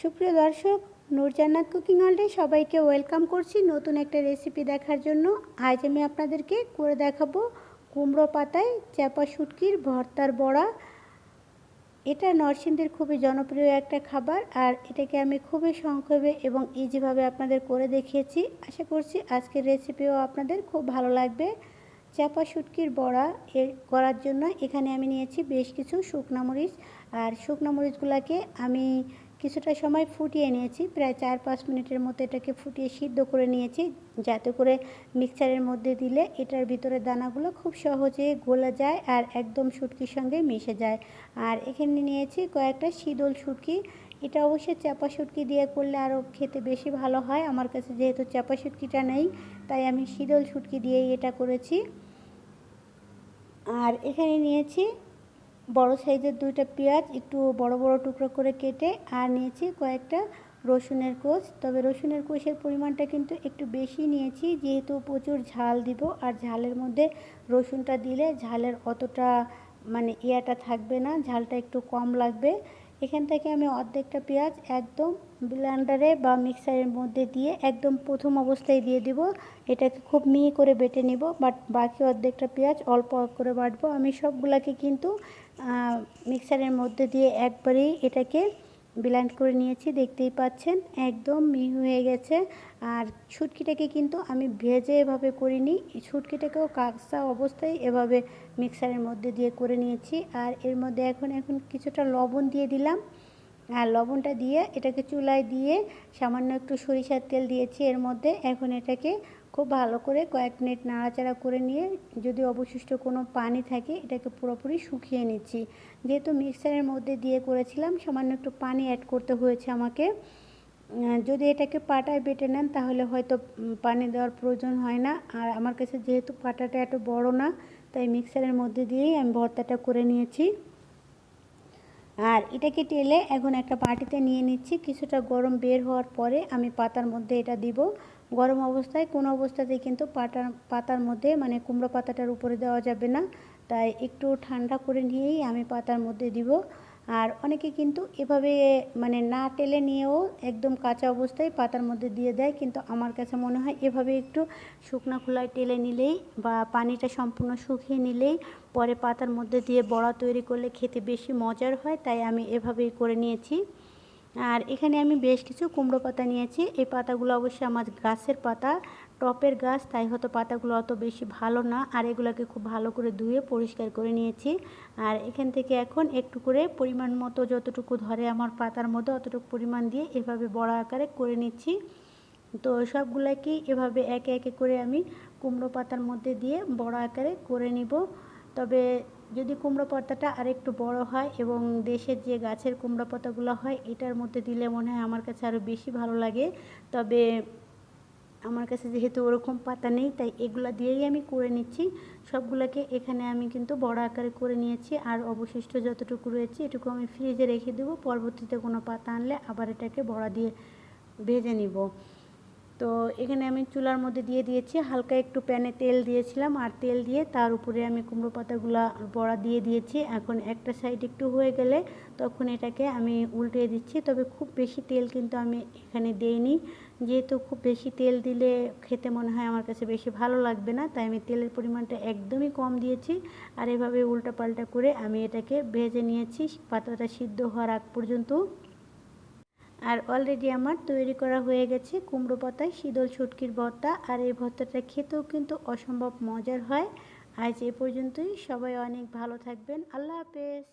সুপ্রিয় দর্শক, নূর জান্নাত কুকিং ওয়ার্ল্ডে সবাইকে ওয়েলকাম করছি নতুন একটা রেসিপি দেখার জন্য। আজ আমি আপনাদেরকে করে দেখাবো কুমড়ো পাতায় চাপা শুটকির ভর্তার বড়া। এটা নরসিংদীর খুবই জনপ্রিয় একটা খাবার, আর এটাকে আমি খুবই সংক্ষেপে এবং ইজিভাবে আপনাদের করে দেখিয়েছি। আশা করছি আজকের রেসিপিও আপনাদের খুব ভালো লাগবে। চাপা শুটকির বড়া এর করার জন্য এখানে আমি নিয়েছি বেশ কিছু শুকনো মরিচ, আর শুকনো মরিচগুলোকে আমি কিছুটা সময় ফুটিয়ে নিয়েছি, প্রায় 4-5 মিনিটের মতো এটাকে ফুটিয়ে সিদ্ধ করে নিয়েছি, যাতে করে মিক্সচারের মধ্যে দিলে এটার ভিতরে দানাগুলো খুব সহজে গলে যায় আর একদম শুটকির সঙ্গে মিশে যায়। আর এখানে নিয়েছি কয়েকটা শীতল শুটকি। এটা অবশ্যই চাপা শুটকি দিয়ে করলে আরও খেতে বেশি ভালো হয়। আমার কাছে যেহেতু চাপা শুটকিটা নেই, তাই আমি শীতল শুটকি দিয়েই এটা করেছি। আর এখানে নিয়েছি বড় সাইজের 2টা পেঁয়াজ একটু বড় বড় টুকরো করে কেটে, আর নিয়েছি কয়েকটা রসুনের কোষ। তবে রসুনের কোষের পরিমাণটা কিন্তু একটু বেশি নিয়েছি, যেহেতু প্রচুর ঝাল দিব, আর ঝালের মধ্যে রসুনটা দিলে ঝালের অতটা ইয়াটা থাকবে না, ঝালটা একটু কম লাগবে। এখান থেকে আমি অর্ধেকটা পেঁয়াজ একদম ব্লেন্ডারে বা মিক্সারের মধ্যে দিয়ে একদম প্রথম অবস্থায় দিয়ে দিব। এটাকে খুব মিহি করে বেটে নিব, বাট বাকি অর্ধেকটা পেঁয়াজ অল্প করে বাটবো। আমি সবগুলাকে কিন্তু মিক্সারের মধ্যে দিয়ে একবারেই এটাকে ব্লেন্ড করে নিয়েছি, দেখতেই পাচ্ছেন একদম মিহি হয়ে গেছে। আর শুটকিটাকে কিন্তু আমি ভেজে এভাবে করিনি, শুটকিটাকেও কাঁচা অবস্থায় এভাবে মিক্সারের মধ্যে দিয়ে করে নিয়েছি। আর এর মধ্যে এখন কিছুটা লবণ দিয়ে দিলাম, আর লবণটা দিয়ে এটাকে চুলায় দিয়ে সামান্য একটু সরিষার তেল দিয়েছি এর মধ্যে। এখন এটাকে খুব ভালো করে কয়েক মিনিট নাড়াচাড়া করে নিয়ে, যদি অবশিষ্ট কোনো পানি থাকে এটাকে পুরোপুরি শুকিয়ে নিচ্ছি। যেহেতু মিক্সারের মধ্যে দিয়ে করেছিলাম, সামান্য একটু পানি অ্যাড করতে হয়েছে আমাকে। যদি এটাকে পাটায় বেটে নেন তাহলে হয়তো পানি দেওয়ার প্রয়োজন হয় না। আর আমার কাছে যেহেতু পাটাটা এত বড় না, তাই মিক্সারের মধ্যে দিয়েই আমি ভর্তাটা করে নিয়েছি। আর এটাকে টেলে এখন একটা বাটিতে নিয়ে নিচ্ছি। কিছুটা গরম বের হওয়ার পরে আমি পাতার মধ্যে এটা দিব। গরম অবস্থায় কোনো অবস্থাতেই কিন্তু পাতার মধ্যে কুমড়ো পাতাটার উপরে দেওয়া যাবে না, তাই একটু ঠান্ডা করে নিয়েই আমি পাতার মধ্যে দিব। আর অনেকে কিন্তু এভাবে না টেলে নিয়েও একদম কাঁচা অবস্থায় পাতার মধ্যে দিয়ে দেয়, কিন্তু আমার কাছে মনে হয় এভাবে একটু শুকনো খোলায় টেলে নিলেই বা পানিটা সম্পূর্ণ শুকিয়ে নিলেই পরে পাতার মধ্যে দিয়ে বড়া তৈরি করলে খেতে বেশি মজার হয়, তাই আমি এভাবেই করে নিয়েছি। আর এখানে আমি বেশ কিছু কুমড়ো পাতা নিয়েছি। এই পাতাগুলো অবশ্যই আমার গাছের পাতা, টপের গাছ, তাই হয়তো পাতাগুলো অত বেশি ভালো না। আর এগুলোকে খুব ভালো করে ধুয়ে পরিষ্কার করে নিয়েছি। আর এখান থেকে এখন একটু করে পরিমাণ মতো যতটুকু ধরে আমার পাতার মধ্যে অতটুকু পরিমাণ দিয়ে এভাবে বড়া আকারে করে নিচ্ছি। তো সবগুলোকেই এভাবে একে একে করে আমি কুমড়ো পাতার মধ্যে দিয়ে বড়া আকারে করে নিব। তবে যদি কুমড়ো পাতাটা আরেকটু বড় হয় এবং দেশের যে গাছের কুমড়ো পাতাগুলো হয়, এটার মধ্যে দিলে মনে হয় আমার কাছে আরও বেশি ভালো লাগে। তবে আমার কাছে যেহেতু ওরকম পাতা নেই, তাই এগুলো দিয়েই আমি করে নিচ্ছি। সবগুলোকে এখানে আমি কিন্তু বড় আকারে করে নিয়েছি, আর অবশিষ্ট যতটুকু রয়েছে এটুকু আমি ফ্রিজে রেখে দেবো। পরবর্তীতে কোনো পাতা আনলে আবার এটাকে বড়া দিয়ে ভেজে নিব। তো এখানে আমি চুলার মধ্যে দিয়ে দিয়েছি, হালকা একটু প্যানে তেল দিয়েছিলাম, আর তেল দিয়ে তার উপরে আমি কুমড়ো পাতাগুলো বড়া দিয়ে দিয়েছি। এখন একটা সাইড একটু হয়ে গেলে তখন এটাকে আমি উল্টে দিচ্ছি। তবে খুব বেশি তেল কিন্তু আমি এখানে দেইনি, যেহেতু খুব বেশি তেল দিলে খেতে মনে হয় আমার কাছে বেশি ভালো লাগবে না, তাই আমি তেলের পরিমাণটা একদমই কম দিয়েছি। আর এভাবে উল্টা পাল্টা করে আমি এটাকে ভেজে নিয়েছি পাতাটা সিদ্ধ হওয়ার আগ পর্যন্ত। আর অলরেডি আমার তৈরি করা হয়ে গেছে কুমড়ো পাতায় শীতল শুটকির ভর্তা। আর এই ভর্তাটা খেতেও কিন্তু অসম্ভব মজার হয়। আজ এ পর্যন্তই, সবাই অনেক ভালো থাকবেন। আল্লাহ হাফেজ।